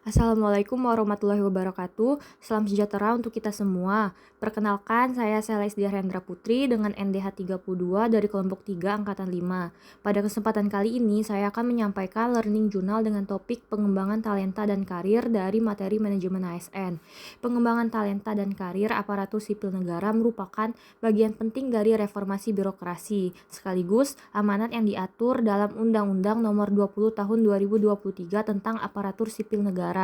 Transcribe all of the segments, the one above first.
Assalamualaikum warahmatullahi wabarakatuh. Salam sejahtera untuk kita semua. Perkenalkan, saya Celestia Hendra Putri dengan NDH 32 dari kelompok 3 angkatan 5. Pada kesempatan kali ini, saya akan menyampaikan learning journal dengan topik pengembangan talenta dan karir dari materi manajemen ASN. Pengembangan talenta dan karir aparatur sipil negara merupakan bagian penting dari reformasi birokrasi, sekaligus amanat yang diatur dalam Undang-Undang Nomor 20 Tahun 2023 tentang aparatur sipil negara.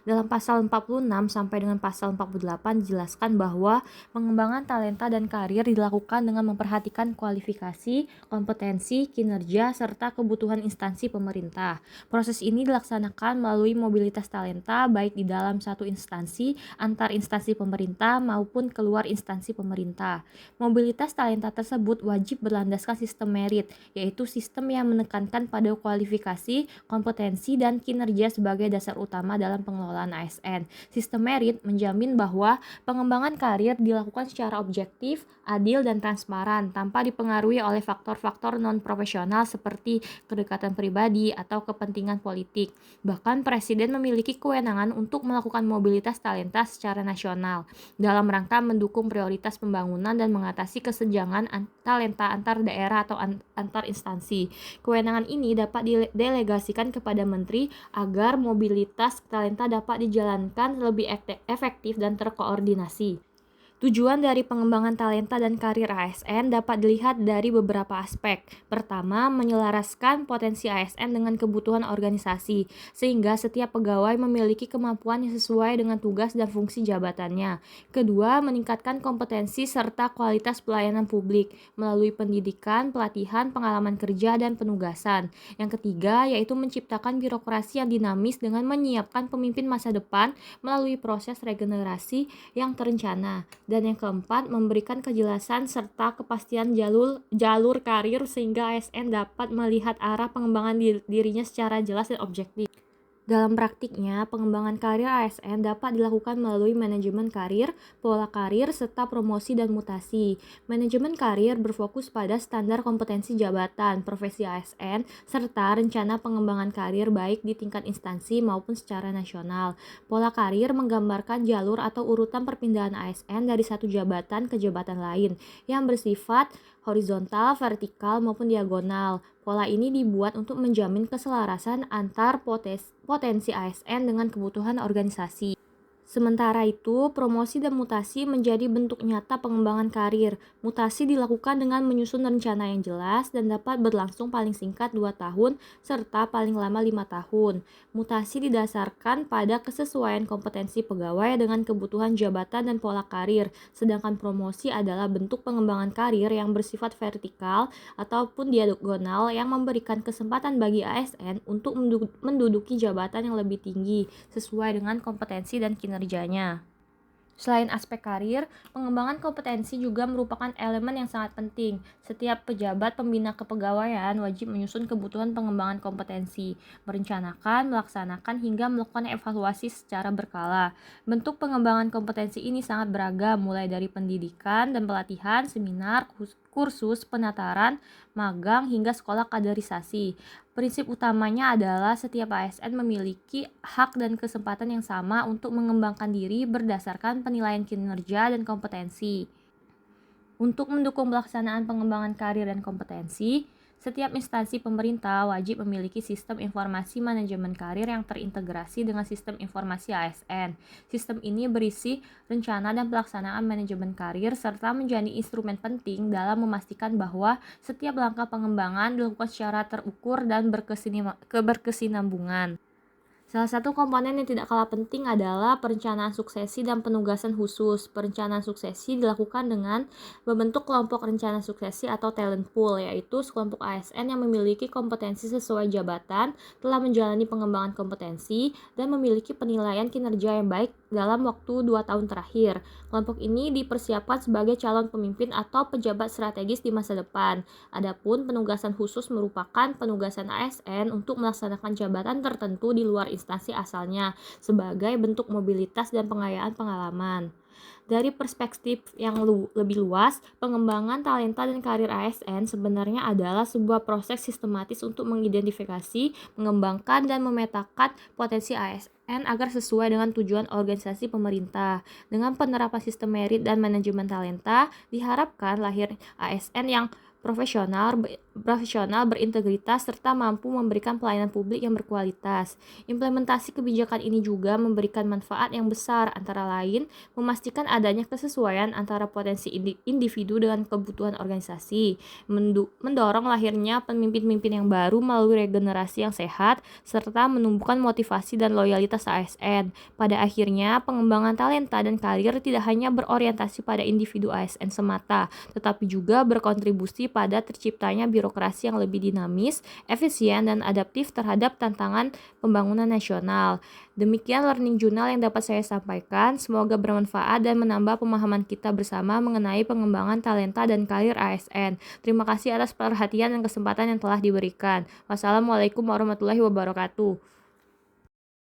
Dalam pasal 46 sampai dengan pasal 48 dijelaskan bahwa pengembangan talenta dan karir dilakukan dengan memperhatikan kualifikasi, kompetensi, kinerja, serta kebutuhan instansi pemerintah. Proses ini dilaksanakan melalui mobilitas talenta baik di dalam satu instansi, antar instansi pemerintah maupun keluar instansi pemerintah. Mobilitas talenta tersebut wajib berlandaskan sistem merit, yaitu sistem yang menekankan pada kualifikasi, kompetensi, dan kinerja sebagai dasar utama dalam pengelolaan ASN. Sistem merit menjamin bahwa pengembangan karir dilakukan secara objektif, adil, dan transparan tanpa dipengaruhi oleh faktor-faktor non-profesional seperti kedekatan pribadi atau kepentingan politik. Bahkan Presiden memiliki kewenangan untuk melakukan mobilitas talenta secara nasional dalam rangka mendukung prioritas pembangunan dan mengatasi kesenjangan talenta antar daerah atau antar instansi. Kewenangan ini dapat didelegasikan kepada menteri agar mobilitas talenta dapat dijalankan lebih efektif dan terkoordinasi. Tujuan dari pengembangan talenta dan karir ASN dapat dilihat dari beberapa aspek. Pertama, menyelaraskan potensi ASN dengan kebutuhan organisasi, sehingga setiap pegawai memiliki kemampuan yang sesuai dengan tugas dan fungsi jabatannya. Kedua, meningkatkan kompetensi serta kualitas pelayanan publik melalui pendidikan, pelatihan, pengalaman kerja, dan penugasan. Yang ketiga, yaitu menciptakan birokrasi yang dinamis dengan menyiapkan pemimpin masa depan melalui proses regenerasi yang terencana. Dan yang keempat, memberikan kejelasan serta kepastian jalur karir sehingga ASN dapat melihat arah pengembangan dirinya secara jelas dan objektif. Dalam praktiknya, pengembangan karir ASN dapat dilakukan melalui manajemen karir, pola karir, serta promosi dan mutasi. Manajemen karir berfokus pada standar kompetensi jabatan, profesi ASN, serta rencana pengembangan karir baik di tingkat instansi maupun secara nasional. Pola karir menggambarkan jalur atau urutan perpindahan ASN dari satu jabatan ke jabatan lain yang bersifat horizontal, vertikal, maupun diagonal. Pola ini dibuat untuk menjamin keselarasan antar potensi ASN dengan kebutuhan organisasi. Sementara itu, promosi dan mutasi menjadi bentuk nyata pengembangan karir. Mutasi dilakukan dengan menyusun rencana yang jelas dan dapat berlangsung paling singkat 2 tahun serta paling lama 5 tahun. Mutasi didasarkan pada kesesuaian kompetensi pegawai dengan kebutuhan jabatan dan pola karir, sedangkan promosi adalah bentuk pengembangan karir yang bersifat vertikal ataupun diagonal yang memberikan kesempatan bagi ASN untuk menduduki jabatan yang lebih tinggi sesuai dengan kompetensi dan kinerjanya. Selain aspek karir, pengembangan kompetensi juga merupakan elemen yang sangat penting. Setiap pejabat pembina kepegawaian wajib menyusun kebutuhan pengembangan kompetensi, merencanakan, melaksanakan, hingga melakukan evaluasi secara berkala. Bentuk pengembangan kompetensi ini sangat beragam, mulai dari pendidikan dan pelatihan, seminar, kursus, penataran, magang, hingga sekolah kaderisasi. Prinsip utamanya adalah setiap ASN memiliki hak dan kesempatan yang sama untuk mengembangkan diri berdasarkan penilaian kinerja dan kompetensi. Untuk mendukung pelaksanaan pengembangan karir dan kompetensi, setiap instansi pemerintah wajib memiliki sistem informasi manajemen karir yang terintegrasi dengan sistem informasi ASN. Sistem ini berisi rencana dan pelaksanaan manajemen karir serta menjadi instrumen penting dalam memastikan bahwa setiap langkah pengembangan dilakukan secara terukur dan berkesinambungan. Salah satu komponen yang tidak kalah penting adalah perencanaan suksesi dan penugasan khusus. Perencanaan suksesi dilakukan dengan membentuk kelompok rencana suksesi atau talent pool, yaitu sekelompok ASN yang memiliki kompetensi sesuai jabatan, telah menjalani pengembangan kompetensi, dan memiliki penilaian kinerja yang baik dalam waktu 2 tahun terakhir. Kelompok ini dipersiapkan sebagai calon pemimpin atau pejabat strategis di masa depan. Adapun penugasan khusus merupakan penugasan ASN untuk melaksanakan jabatan tertentu di luar instansi asalnya sebagai bentuk mobilitas dan pengayaan pengalaman. Dari perspektif yang lebih luas, pengembangan talenta dan karir ASN sebenarnya adalah sebuah proses sistematis untuk mengidentifikasi, mengembangkan, dan memetakan potensi ASN agar sesuai dengan tujuan organisasi pemerintah. Dengan penerapan sistem merit dan manajemen talenta, diharapkan lahir ASN yang profesional, berintegritas, serta mampu memberikan pelayanan publik yang berkualitas. Implementasi kebijakan ini juga memberikan manfaat yang besar, antara lain memastikan adanya kesesuaian antara potensi individu dengan kebutuhan organisasi, mendorong lahirnya pemimpin-pemimpin yang baru melalui regenerasi yang sehat, serta menumbuhkan motivasi dan loyalitas ASN. Pada akhirnya, pengembangan talenta dan karir tidak hanya berorientasi pada individu ASN semata, tetapi juga berkontribusi pada terciptanya birokrasi yang lebih dinamis, efisien, dan adaptif terhadap tantangan pembangunan nasional. Demikian learning journal yang dapat saya sampaikan. Semoga bermanfaat dan menambah pemahaman kita bersama mengenai pengembangan talenta dan karir ASN. Terima kasih atas perhatian dan kesempatan yang telah diberikan. Wassalamualaikum warahmatullahi wabarakatuh.